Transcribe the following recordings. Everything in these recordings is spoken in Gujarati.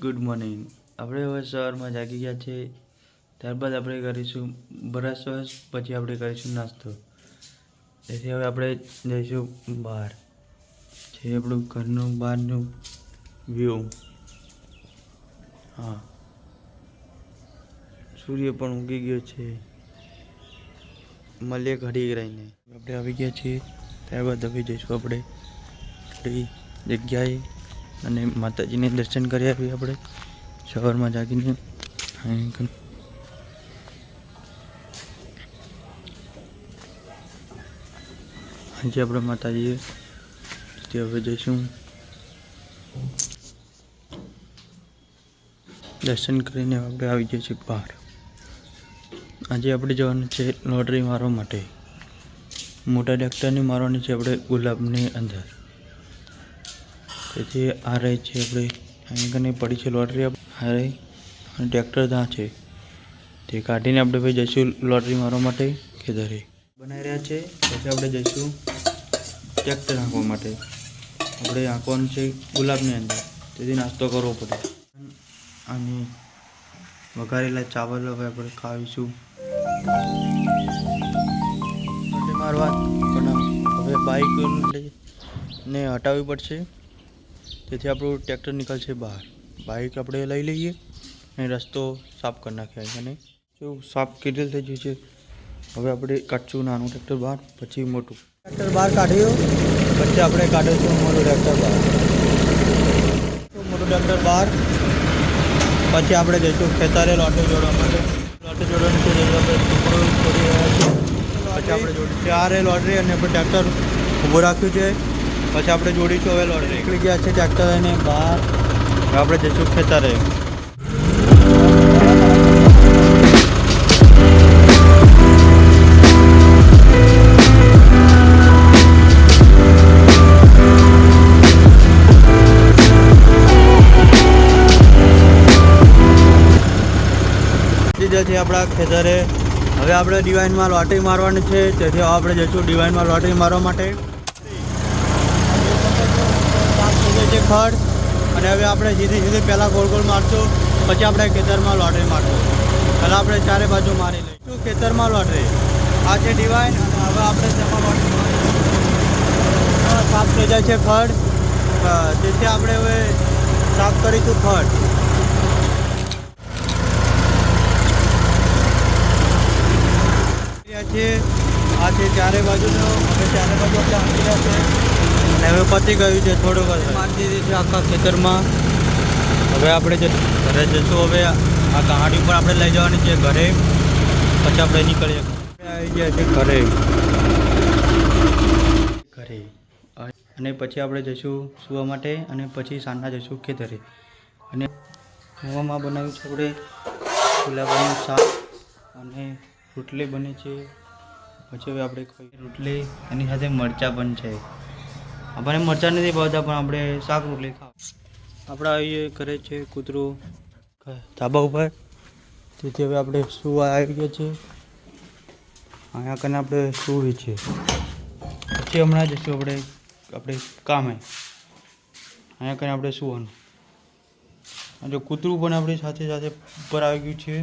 Good morning. આપણે હવે સવારમાં જાગી ગયા છે. ત્યારબાદ આપણે કરીશું બ્રશ વશ, પછી આપણે કરીશું નાસ્તો. તેથી હવે આપણે જઈશું બહાર. છે આપણું ઘરનું બહારનું વ્યૂ. હા, સૂર્ય પણ ઉગી ગયો છે. મળીએ ઘડી રહીને. આપણે આવી ગયા છીએ. ત્યારબાદ હવે જઈશું આપણે આપણી જગ્યાએ અને માતાજીને દર્શન કરી આવીએ. આપણે સવારમાં જાગીને આજે આપણે માતાજીએ હવે જઈશું દર્શન કરીને આપણે આવી જઈએ છીએ બહાર. આજે આપણે જવાનું છે લોટરી મારવા માટે. મોટા ટ્રેક્ટરની મારવાની છે આપણે ગુલાબની અંદર. તેથી આ રહી છે આપણે અહીં કને પડી છે લોટરી. આ રહી અને ટ્રેક્ટર ત્યાં છે. તે કાઢીને આપણે ભાઈ જઈશું લોટરી મારવા માટે ખેતરે. બનાવી રહ્યા છે. પછી આપણે જઈશું ટ્રેક્ટર આંકવા માટે. આપણે આંકવાનું છે ગુલાબની અંદર, તેથી નાસ્તો કરવો પડે. અને વઘારેલા ચાવલ હવે આપણે ખાવીશું. મારવા પણ હવે બાઇકને હટાવવી પડશે. તેથી આપણું ટ્રેક્ટર નીકળશે બહાર. બાઇક આપણે લઈ લઈએ અને રસ્તો સાફ કરી નાખ્યા. અને જો સાફ કેટલી થઈ ગયું છે. હવે આપણે કાઢશું નાનું ટ્રેક્ટર બહાર, પછી મોટું ટ્રેક્ટર બહાર કાઢ્યું. પછી આપણે કાઢીશું મોટું ટ્રેક્ટર બહાર. મોટું ટ્રેક્ટર બહાર પછી આપણે જઈશું ખેતરે લોટરી જોડવા માટે. લોટરી જોડવાની છે આપણે ટુકડો છોડી રહ્યા છીએ. પછી આપણે જોડીશું ચારે લોટરી અને આપણે ટ્રેક્ટર ઊભું રાખ્યું છે. પછી આપણે જોડીશું હવે લોટરી. નીકળી ગયા છે ટ્રેક્ટર અને બહાર. આપણે જઈશું ખેતરે. છે આપણા ખેતરે. હવે આપણે ડિવાઇનમાં લોટરી મારવાની છે. તેથી આપણે જઈશું ડિવાઇનમાં લોટરી મારવા માટે. ખડ અને હવે આપણે સીધી પહેલાં ગોળ ગોળ મારશું, પછી આપણે ખેતરમાં લોટરી મારશું. પહેલાં આપણે ચારે બાજુ મારી લઈશું ખેતરમાં લોટરી. આ છે ડિવાઇન અને હવે આપણે તેમાં લોટરી સાફ થઈ જાય છે ખડ. તેથી આપણે હવે સાફ કરીશું ખડ. આ છે ચારે બાજુનો. હવે ચારે બાજુ આપણે આંકી રહ્યા છે અને હવે પતી ગયું છે. થોડુંક મારી દીધી છે આખા ખેતરમાં. હવે આપણે ઘરે જઈશું. હવે આ કહાડી ઉપર આપણે લઈ જવાની છે ઘરે. પછી આપણે નીકળીએ. આવી ગયા છે ઘરે અને પછી આપણે જઈશું સૂવા માટે. અને પછી સાંજના જઈશું ખેતરે. અને સૂવામાં બનાવ્યું છે આપણે ગુલાબનું શાક અને રોટલી બને છે. પછી હવે આપણે ખાઈએ રોટલી. એની સાથે મરચાં પણ છે. આપણને મરચાં નથી ભાવતા, પણ આપણે શાક રોટલી ખાવ. આપણે આવીએ કરે છે કૂતરું ધાબા ઉપર. તેથી હવે આપણે સૂવા આવી ગયા છે. અહીંયા કને આપણે સૂવી છે. પછી હમણાં જઈશું આપણે કામે. અહીંયા કને આપણે સૂવાનું. જો કૂતરું પણ આપણી સાથે સાથે ઉપર આવી ગયું છે.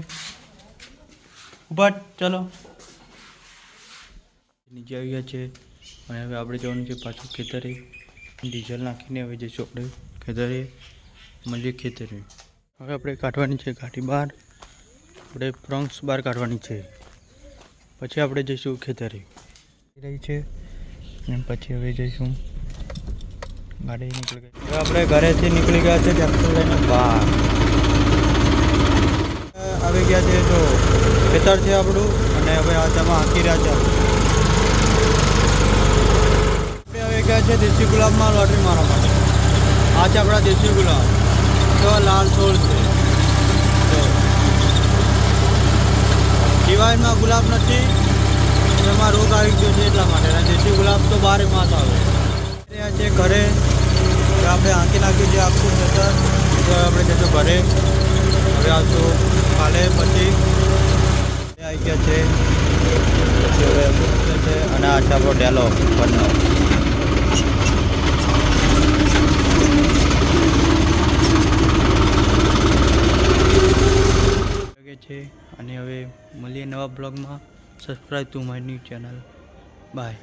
ઉપર ચાલો. નીચે આવી ગયા છે. અને હવે આપણે જવાનું છે પાછું ખેતરે. ડીઝલ નાખીને હવે જઈશું આપણે ખેતરે. મળીએ ખેતરે. હવે આપણે કાઢવાની છે ગાડી બહાર. આપણે પ્રોન્સ બહાર કાઢવાની છે. પછી આપણે જઈશું ખેતરે. રહી છે અને પછી હવે જઈશું. ગાડી નીકળી ગઈ. હવે આપણે ઘરેથી નીકળી ગયા છે ટ્રેક્ટર લઈને બહાર. આવી ગયા છે તો ખેતર છે આપણું. અને હવે તેમાં હાંકી રહ્યા છે. આપણે હવે ગયા છે દેશી ગુલાબમાં લોટરી મારવા માટે. આ છે આપણા દેશી ગુલાબ. તો લાલ છોડ છે. તો ડિવાઇનમાં ગુલાબ નથી, એમાં રોગ આવી ગયો છે એટલા માટે. દેશી ગુલાબ તો 12 માસ આવે. આ છે ઘરે. આપણે હાંકી નાખ્યું છે આખું ખેતર. તો આપણે જઈશું ઘરે. હવે આવશું કાલે. પછી આવી ગયા છે. પછી હવે અને આ છે આપણો ડેલો બંને. છે. અને હવે મળીએ નવા બ્લોગમાં. Subscribe to my new channel. By.